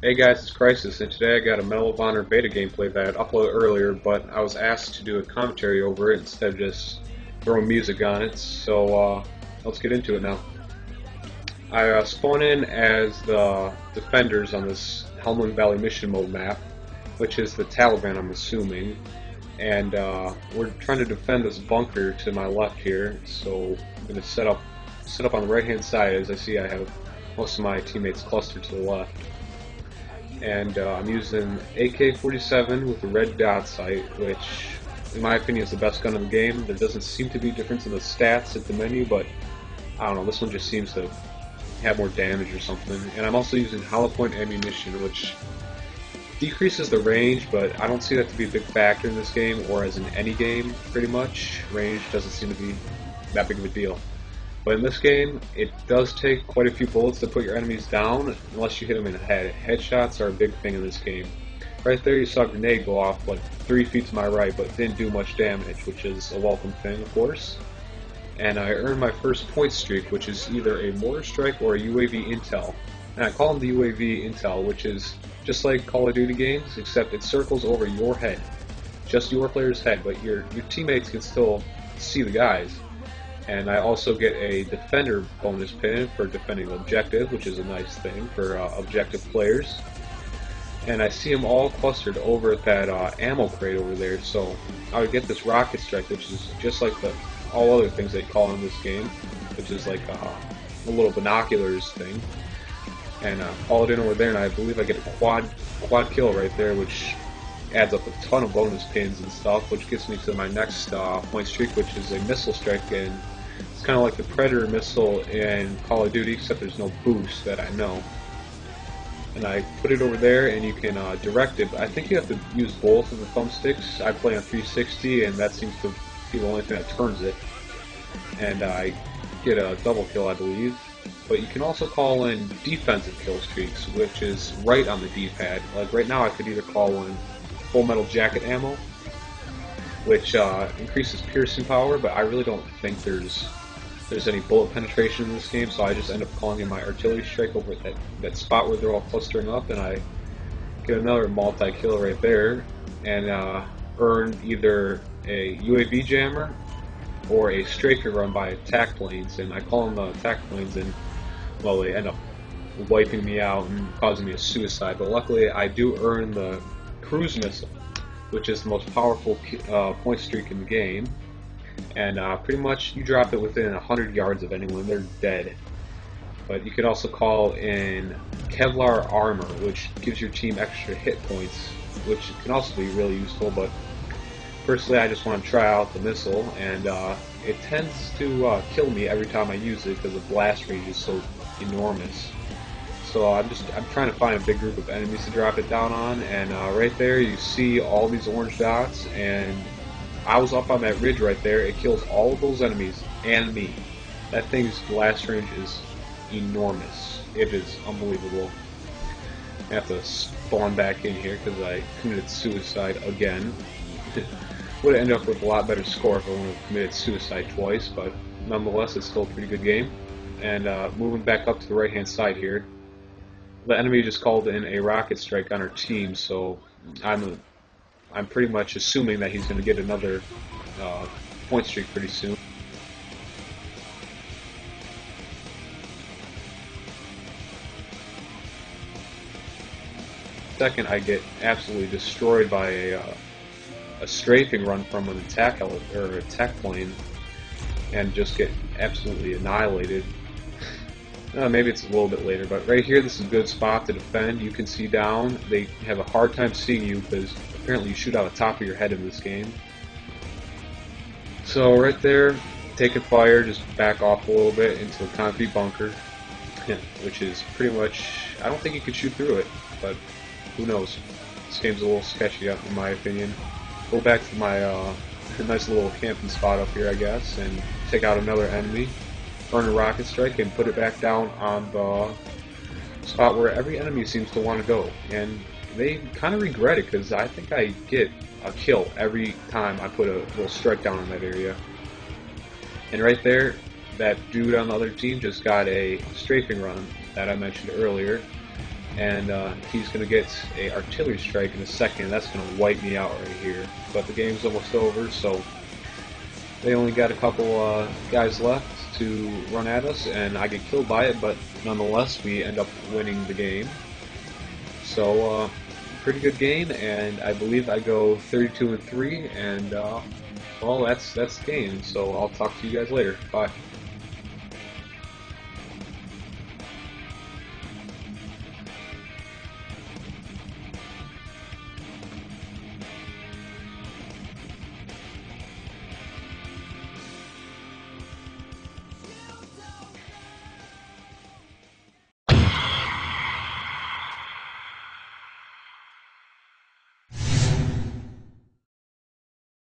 Hey guys, it's Crisis, and today I got a Medal of Honor beta gameplay that I uploaded earlier, but I was asked to do a commentary over it instead of just throwing music on it, so let's get into it now. I spawn in as the defenders on this Helmand Valley mission mode map, which is the Taliban, I'm assuming, and we're trying to defend this bunker to my left here, so I'm going to set up on the right hand side. As I see, I have most of my teammates clustered to the left. And I'm using AK-47 with the red dot sight, which in my opinion is the best gun in the game. There doesn't seem to be a difference in the stats at the menu, but I don't know, this one just seems to have more damage or something. And I'm also using hollow point ammunition, which decreases the range, but I don't see that to be a big factor in this game, or as in any game, pretty much. Range doesn't seem to be that big of a deal. But in this game, it does take quite a few bullets to put your enemies down, unless you hit them in the head. Headshots are a big thing in this game. Right there you saw a grenade go off like 3 feet to my right, but didn't do much damage, which is a welcome thing, of course. And I earned my first point streak, which is either a mortar strike or a UAV intel. And I call them the UAV intel, which is just like Call of Duty games, except it circles over your head. Just your player's head, but your teammates can still see the guys. And I also get a defender bonus pin for defending the objective, which is a nice thing for objective players. And I see them all clustered over at that ammo crate over there, so I would get this rocket strike, which is just like all other things they call in this game, which is like a little binoculars thing. And haul it in over there, and I believe I get a quad kill right there, which adds up a ton of bonus pins and stuff, which gets me to my next point streak, which is a missile strike. And it's kind of like the Predator missile in Call of Duty, except there's no boost that I know. And I put it over there, and you can direct it. I think you have to use both of the thumbsticks. I play on 360, and that seems to be the only thing that turns it. And I get a double kill, I believe. But you can also call in defensive kill streaks, which is right on the D-pad. Like right now, I could either call in Full Metal Jacket ammo, which increases piercing power, but I really don't think there's any bullet penetration in this game, so I just end up calling in my artillery strike over at that spot where they're all clustering up, and I get another multi-kill right there, and earn either a UAV jammer or a strafing run by attack planes. And I call them attack planes, and well, they end up wiping me out and causing me a suicide, but luckily I do earn the cruise missile, which is the most powerful point streak in the game. And pretty much you drop it within 100 yards of anyone, they're dead. But you could also call in Kevlar armor, which gives your team extra hit points, which can also be really useful. But personally, I just want to try out the missile, and it tends to kill me every time I use it because the blast range is so enormous. So I'm trying to find a big group of enemies to drop it down on, and right there you see all these orange dots, and I was up on that ridge right there. It kills all of those enemies and me. That thing's blast range is enormous. It is unbelievable. I have to spawn back in here because I committed suicide again. Would have ended up with a lot better score if I wouldn't have committed suicide twice, but nonetheless it's still a pretty good game. And moving back up to the right hand side here, the enemy just called in a rocket strike on our team, so I'm pretty much assuming that he's going to get another point streak pretty soon. Second, I get absolutely destroyed by a strafing run from an attack plane, and just get absolutely annihilated. Maybe it's a little bit later, but right here, this is a good spot to defend. You can see down. They have a hard time seeing you because apparently you shoot out the top of your head in this game. So right there, taking fire, just back off a little bit into a concrete bunker, which is pretty much, I don't think you can shoot through it, but who knows. This game's a little sketchy in my opinion. Go back to my nice little camping spot up here, I guess, and take out another enemy. Earn a rocket strike and put it back down on the spot where every enemy seems to want to go, and they kind of regret it because I think I get a kill every time I put a little strike down in that area. And right there, that dude on the other team just got a strafing run that I mentioned earlier, and he's going to get a artillery strike in a second. That's going to wipe me out right here. But the game's almost over, so they only got a couple guys left to run at us, and I get killed by it, but nonetheless we end up winning the game. So pretty good game, and I believe I go 32-3, and well, that's the game. So I'll talk to you guys later. Bye.